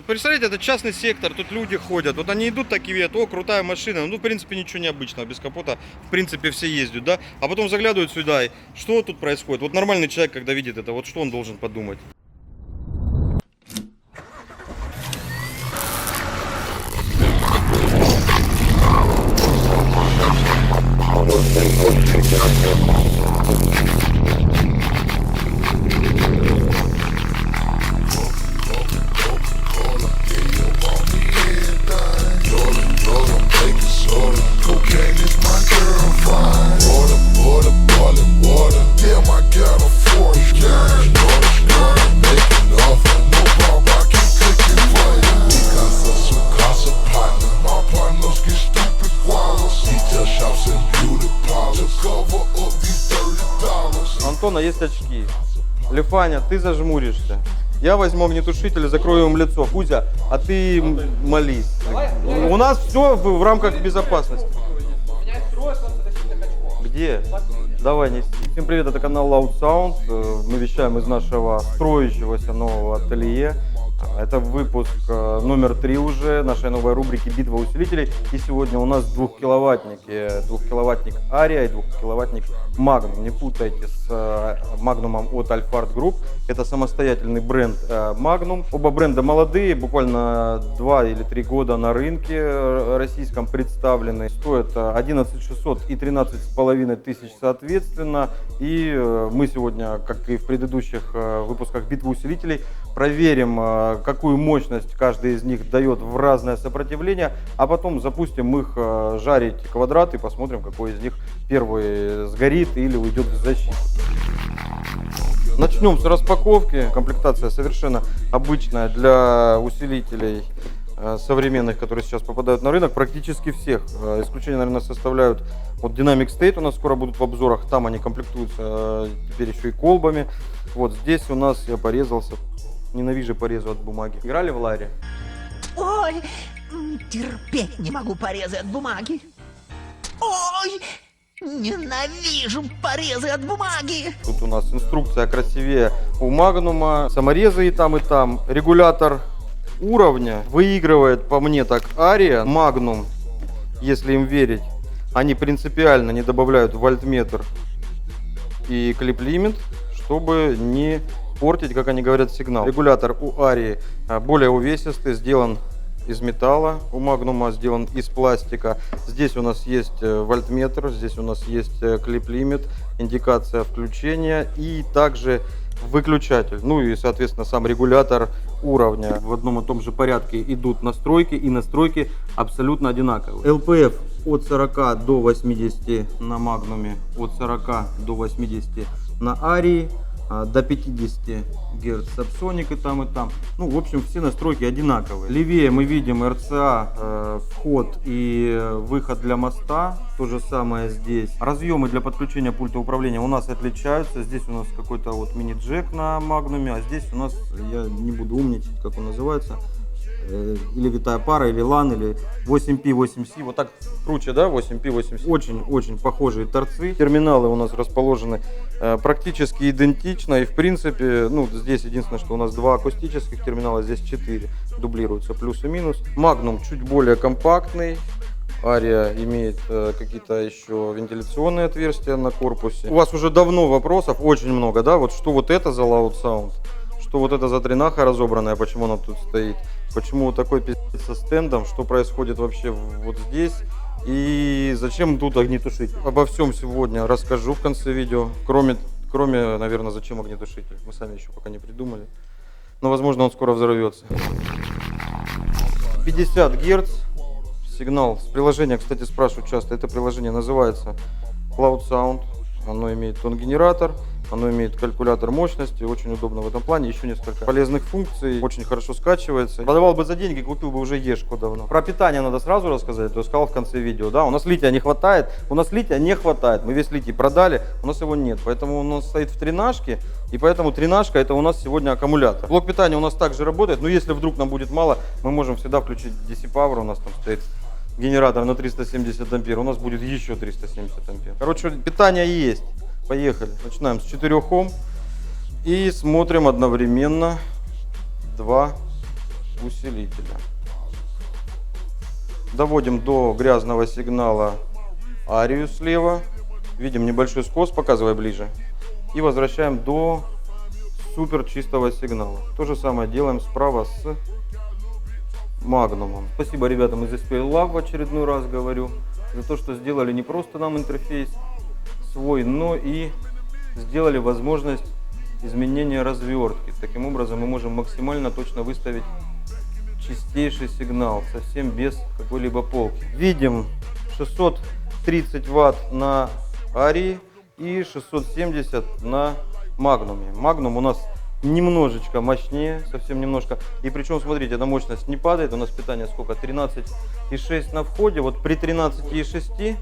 представляете, это частный сектор, тут люди ходят. Вот они идут такие, видят, о, крутая машина. Ну, в принципе, ничего необычного, без капота, в принципе, все ездят, да? А потом заглядывают сюда, и что тут происходит? Вот нормальный человек, когда видит это, вот что он должен подумать? Антона есть очки. Лифаня, ты зажмуришься. Я возьму огнетушитель, закрою им лицо. Кузя, а ты молись. У нас все в рамках безопасности. Где? Давай, неси. Всем привет, это канал Loud Sound. Мы вещаем из нашего строящегося нового ателье. Это выпуск номер 3 уже нашей новой рубрики «Битва усилителей». И сегодня у нас двухкиловаттник Aria и двухкиловаттник Magnum. Не путайте с Magnum от Alphard Group. Это самостоятельный бренд Magnum. Оба бренда молодые, буквально 2 или 3 года на рынке российском представлены. Стоят 11 600 и 13 500 соответственно. И мы сегодня, как и в предыдущих выпусках «Битвы усилителей», проверим, какую мощность каждый из них дает в разное сопротивление, а потом запустим их жарить квадраты и посмотрим, какой из них первый сгорит или уйдет в защиту. Начнем с распаковки. Комплектация совершенно обычная для усилителей современных, которые сейчас попадают на рынок, практически всех. Исключение, наверное, составляют вот Dynamic State, у нас скоро будут в обзорах, там они комплектуются теперь еще и колбами. Вот здесь у нас я порезался. Ненавижу порезы от бумаги. Играли в Ларе? Ой, терпеть не могу порезы от бумаги. Ой, ненавижу порезы от бумаги. Тут у нас инструкция красивее у Магнума. Саморезы и там, и там. Регулятор уровня выигрывает, по мне так, Aria. Magnum, если им верить, они принципиально не добавляют вольтметр и клип-лимит, чтобы не портить, как они говорят, сигнал. Регулятор у Aria более увесистый, сделан из металла, у Magnum сделан из пластика. Здесь у нас есть вольтметр, здесь у нас есть клип-лимит, индикация включения и также выключатель. Ну и, соответственно, сам регулятор уровня. В одном и том же порядке идут настройки, и настройки абсолютно одинаковые. LPF от 40 до 80 на Magnum, от 40 до 80 на Aria. До 50 Гц Subsonic и там. Ну, в общем, все настройки одинаковые. Левее мы видим RCA, вход и выход для моста. То же самое здесь. Разъемы для подключения пульта управления у нас отличаются. Здесь у нас какой-то вот мини-джек на Magnum, а здесь у нас, я не буду умничать, как он называется, или витая пара, или LAN, или 8P, 8C, вот так круче, да, 8P, 8C. Очень похожие торцы. Терминалы у нас расположены практически идентично, и в принципе, ну, здесь единственное, что у нас 2 акустических терминала, здесь 4 дублируются, плюс и минус. Magnum чуть более компактный. Aria имеет какие-то еще вентиляционные отверстия на корпусе. У вас уже давно вопросов, очень много, да, вот что вот это за Loud Sound? Что вот это за тренаха разобранная, почему она тут стоит, почему вот такой пиздец со стендом, что происходит вообще вот здесь и зачем тут огнетушитель. Обо всем сегодня расскажу в конце видео, кроме, наверное, зачем огнетушитель, мы сами еще пока не придумали, но возможно он скоро взорвется. 50 Гц, сигнал с приложения, кстати, спрашивают часто, это приложение называется Loud Sound, оно имеет тон-генератор. Оно имеет калькулятор мощности, очень удобно в этом плане, еще несколько полезных функций, очень хорошо скачивается. Продавал бы за деньги, купил бы уже Ешку давно. Про питание надо сразу рассказать, то сказал в конце видео, да, у нас лития не хватает, мы весь литий продали, у нас его нет, поэтому он у нас стоит в тренажке, и поэтому тренажка это у нас сегодня аккумулятор. Блок питания у нас также работает, но если вдруг нам будет мало, мы можем всегда включить DC Power, у нас там стоит генератор на 370 ампер, у нас будет еще 370 ампер. Короче, питание есть. Поехали. Начинаем с 4 Ом и смотрим одновременно 2 усилителя. Доводим до грязного сигнала арию слева. Видим небольшой скос, показывай ближе. И возвращаем до супер чистого сигнала. То же самое делаем справа с магнумом. Спасибо ребятам из SPL Lab, в очередной раз говорю, за то, что сделали не просто нам интерфейс свой, но и сделали возможность изменения развертки. Таким образом мы можем максимально точно выставить чистейший сигнал, совсем без какой-либо полки. Видим 630 Вт на арии и 670 на магнуме. Магнум у нас немножечко мощнее, совсем немножко. И причем, смотрите, эта мощность не падает. У нас питание сколько? 13,6 на входе. Вот при 13,6,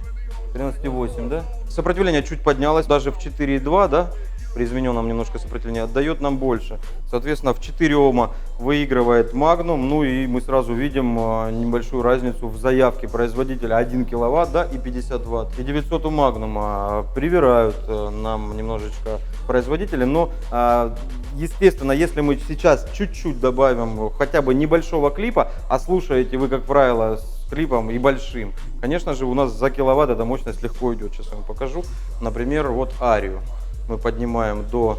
13,8, да? Сопротивление чуть поднялось, даже в 4,2, да? При измененном немножко сопротивлении отдает нам больше. Соответственно, в 4 Ома выигрывает магнум. Ну и мы сразу видим небольшую разницу в заявке производителя. 1 киловатт, да, и 50 ватт. И 900 у магнума привирают нам немножечко производители. Но, естественно, если мы сейчас чуть-чуть добавим хотя бы небольшого клипа, а слушаете вы, как правило, с клипом и большим, конечно же, у нас за киловатт эта мощность легко идет. Сейчас я вам покажу. Например, вот арию. Мы поднимаем до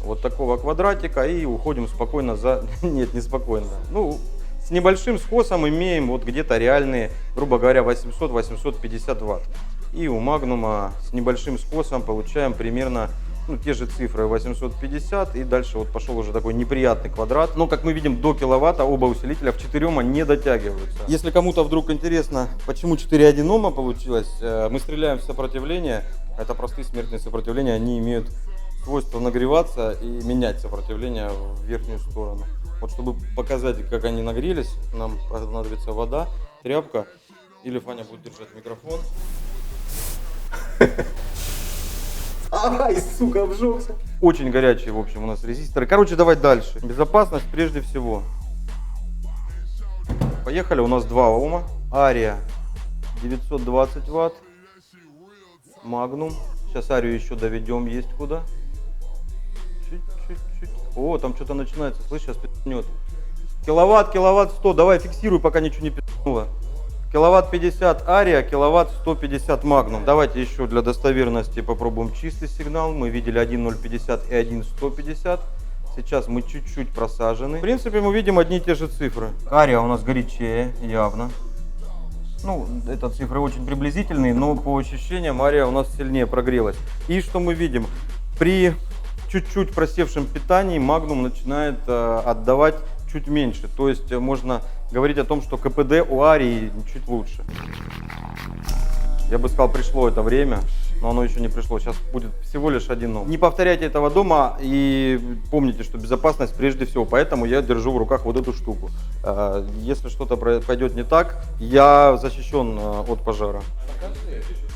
вот такого квадратика и уходим спокойно за... Нет, не спокойно. Ну, с небольшим скосом имеем вот где-то реальные, грубо говоря, 800-850 ватт. И у магнума с небольшим скосом получаем примерно те же цифры, 850. И дальше вот пошел уже такой неприятный квадрат. Но, как мы видим, до киловатта оба усилителя в 4 Ома не дотягиваются. Если кому-то вдруг интересно, почему 4,1 Ома получилось, мы стреляем в сопротивление. Это простые смертные сопротивления, они имеют свойство нагреваться и менять сопротивление в верхнюю сторону. Вот чтобы показать, как они нагрелись, нам понадобится вода, тряпка, или Фаня будет держать микрофон. Ай, сука, обжегся. Очень горячие, в общем, у нас резисторы. Короче, давай дальше. Безопасность прежде всего. Поехали, у нас 2 Ома. Ария 920 ватт. Магнум. Сейчас арию еще доведем, есть куда. Чуть-чуть. О, там что-то начинается, слышь, сейчас пи***нет. Киловатт 100, давай фиксируй, пока ничего не пи***нуло. Киловатт 50 ария, киловатт 150 магнум. Давайте еще для достоверности попробуем чистый сигнал. Мы видели 1.050 и 1.150. Сейчас мы чуть-чуть просажены. В принципе, мы видим одни и те же цифры. Ария у нас горячее, явно. Ну, это цифры очень приблизительные, но по ощущениям ария у нас сильнее прогрелась. И что мы видим? При чуть-чуть просевшем питании магнум начинает отдавать чуть меньше. То есть можно говорить о том, что КПД у арии чуть лучше. Я бы сказал, пришло это время, но оно еще не пришло. Сейчас будет всего лишь 1 Ом. Не повторяйте этого дома и помните, что безопасность прежде всего. Поэтому я держу в руках вот эту штуку. Если что-то пойдет не так, я защищен от пожара.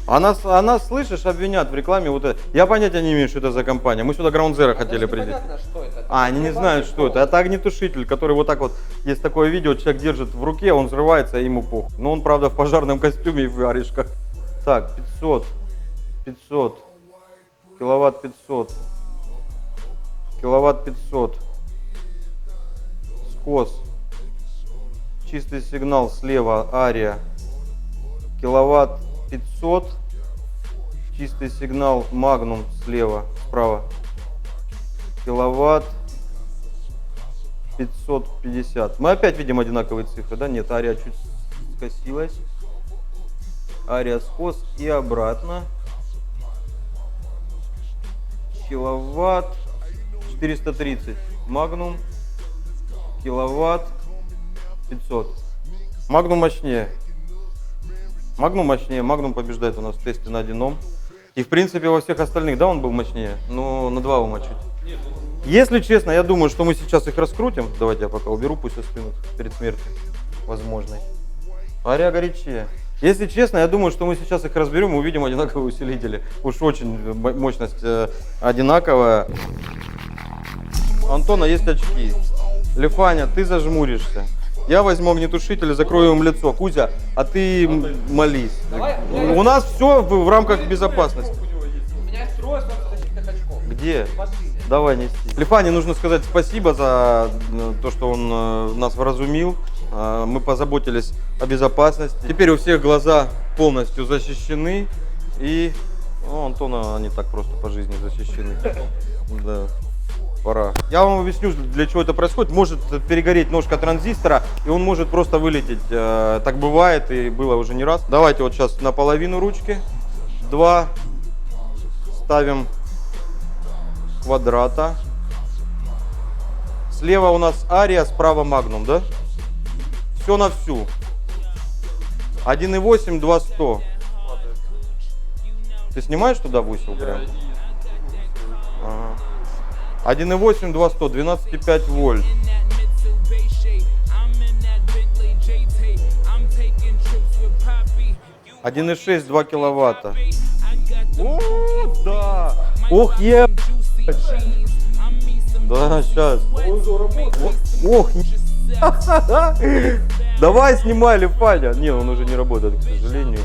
Она, слышишь, обвинят в рекламе вот это. Я понятия не имею, что это за компания. Мы сюда Ground Zero хотели прийти. Они не знают, что это. Это огнетушитель, который вот так вот, есть такое видео, человек держит в руке, он взрывается, и ему похуй. Но он, правда, в пожарном костюме и в варежках. Так, 500, киловатт 500, киловатт 500, скос, чистый сигнал слева, ария, киловатт 500, чистый сигнал магнум слева, справа, киловатт 550. Мы опять видим одинаковые цифры, да? Нет, ария чуть скосилась. Ария скос и обратно. Киловатт 430 магнум, киловатт 500. Магнум мощнее. Магнум побеждает у нас в тесте на 1 Ом. И в принципе во всех остальных, да, он был мощнее, но на 2 Ома чуть. Если честно, я думаю, что мы сейчас их раскрутим. Давайте я пока уберу, пусть остынут перед смертью возможной. Ария горячее. Если честно, я думаю, что мы сейчас их разберем и увидим одинаковые усилители. Уж очень мощность одинаковая. Антона есть очки. Лефаня, ты зажмуришься. Я возьму огнетушитель и закрою им лицо. Кузя, а ты молись. У нас все в рамках безопасности. У меня есть трое защитных очков. Где? В машине. Давай нести. Лифане нужно сказать спасибо за то, что он нас вразумил. Мы позаботились о безопасности. Теперь у всех глаза полностью защищены. И у Антона они так просто по жизни защищены. Да. Пора. Я вам объясню, для чего это происходит. Может перегореть ножка транзистора, и он может просто вылететь. Так бывает, и было уже не раз. Давайте вот сейчас наполовину ручки. 2 ставим квадрата. Слева у нас Ария, справа Магнум, да? Все на всю. 1,8, 2,100. Ты снимаешь туда высел прям? Ага. 1,8, 2,100, 12,5 вольт. 1,6, 2 киловатта. О, да! Ох, ебать! Да, сейчас. Ох, давай снимай, Лифаня. Не, он уже не работает, к сожалению.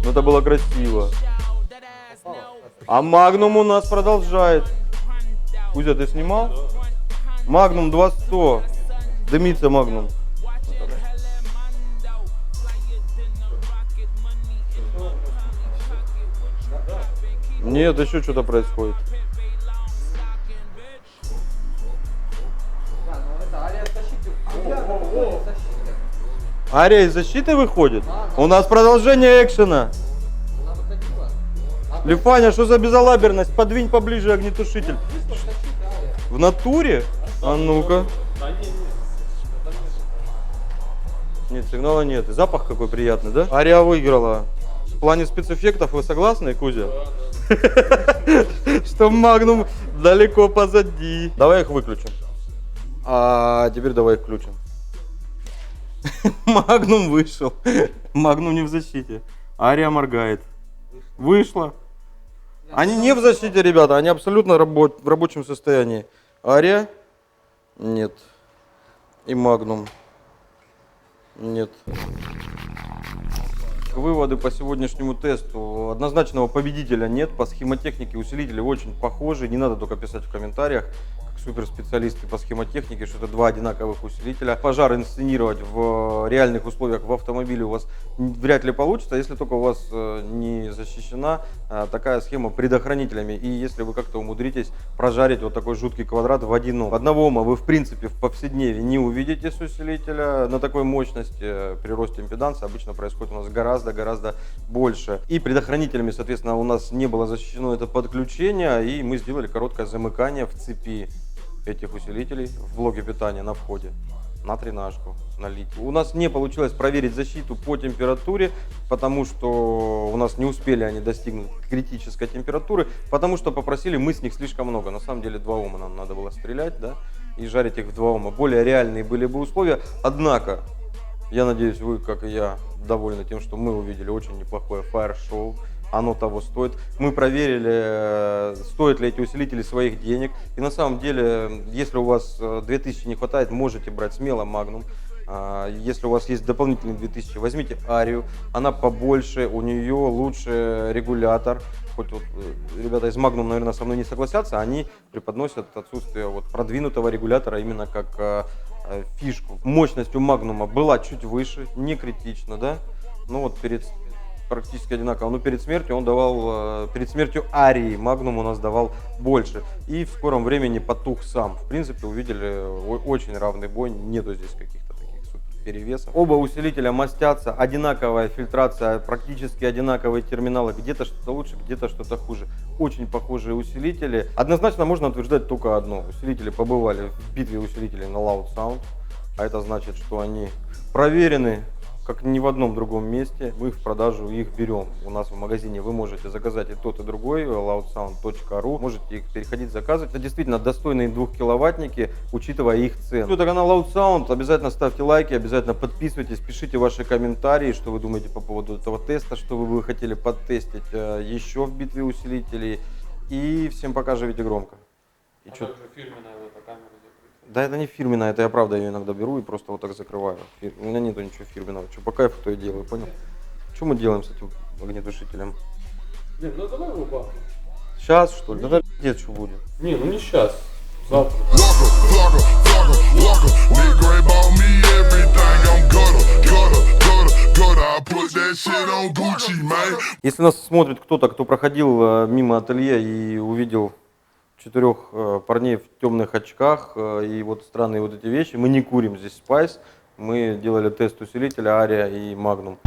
Но это было красиво. А Магнум у нас продолжает. Кузя, ты снимал? Магнум 2,100. Дымится Магнум. Нет, еще что-то происходит. Ария из защиты выходит? У нас продолжение экшена. Лифаня, что за безалаберность? Подвинь поближе огнетушитель. В натуре? А ну-ка. Нет, сигнала нет. И запах какой приятный, да? Ария выиграла. В плане спецэффектов вы согласны, Кузя? Что Магнум далеко позади. Давай их выключим. А теперь давай их включим. Магнум вышел. Магнум не в защите. Ария моргает. Вышла. Они не в защите, ребята. Они абсолютно в рабочем состоянии. Ария? Нет. И Магнум? Нет. Выводы по сегодняшнему тесту. Однозначного победителя нет. По схемотехнике усилители очень похожи. Не надо только писать в комментариях, как суперспециалисты по схемотехнике, что это 2 одинаковых усилителя. Пожар инсценировать в реальных условиях в автомобиле у вас вряд ли получится, если только у вас не защищена такая схема предохранителями. И если вы как-то умудритесь прожарить вот такой жуткий квадрат в 1 Ом. 1 Ома вы в принципе в повседневе не увидите с усилителя на такой мощности. При росте импеданса обычно происходит у нас гораздо больше. И предохранителями, соответственно, у нас не было защищено это подключение, и мы сделали короткое замыкание в цепи этих усилителей в блоке питания на входе на тренажку, на литий. У нас не получилось проверить защиту по температуре, потому что у нас не успели они достигнуть критической температуры, потому что попросили мы с них слишком много. На самом деле 2 Ома нам надо было стрелять, да, и жарить их в 2 Ома. Более реальные были бы условия, однако я надеюсь, вы, как и я, довольны тем, что мы увидели очень неплохое фаер-шоу. Оно того стоит. Мы проверили, стоят ли эти усилители своих денег. И на самом деле, если у вас 2000 не хватает, можете брать смело Магнум. Если у вас есть дополнительные 2000, возьмите Арию. Она побольше, у нее лучше регулятор. Хоть вот ребята из Magnum, наверное, со мной не согласятся, они преподносят отсутствие вот продвинутого регулятора именно как фишку. Мощность у Магнума была чуть выше, не критично, да? Ну вот практически одинаково. Но перед смертью он давал, перед смертью Арии Магнум у нас давал больше. И в скором времени потух сам. В принципе, увидели очень равный бой, нету здесь каких-то таких супер перевесов. Оба усилителя мастятся, одинаковая фильтрация, практически одинаковые терминалы. Где-то что-то лучше, где-то что-то хуже. Очень похожие усилители. Однозначно можно утверждать только одно. Усилители побывали в битве усилителей на Loud Sound. А это значит, что они проверены как ни в одном другом месте. Мы в продажу их берем. У нас в магазине вы можете заказать и тот, и другой, loudsound.ru. Можете их переходить заказывать. Это действительно достойные 2-киловаттники, учитывая их цену. Это канал Loud Sound. Обязательно ставьте лайки, обязательно подписывайтесь, пишите ваши комментарии, что вы думаете по поводу этого теста, что вы бы хотели подтестить еще в битве усилителей. И всем пока, живите громко. И также фирменная вот эта камера. Да, это не фирменная, это я правда ее иногда беру и просто вот так закрываю. У меня нету ничего фирменного. Что по кайфу, то и делаю, понял? Что мы делаем с этим огнетушителем? Не, ну давай его бахнем. Сейчас, что ли? Да, нет, что будет. Не, ну не сейчас. Завтра. Walker, flogger, flogger, walker. Big Gray bought me everything. I'm gutter, gutter, gutter, gutter. I put that shit on Gucci, man. Если нас смотрит кто-то, кто проходил мимо ателье и увидел 4 парней в темных очках и вот странные вот эти вещи, мы не курим здесь Spice, мы делали тест усилителя Aria и Magnum.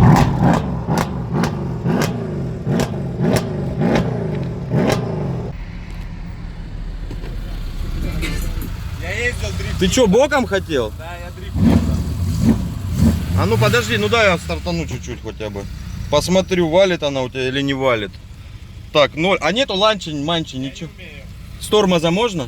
Ты что, боком хотел? Да, я дрифтил. А ну подожди, ну дай я стартану чуть-чуть хотя бы. Посмотрю, валит она у тебя или не валит. Так, 0. А нету ланчи, манчи, ничего. С тормоза можно?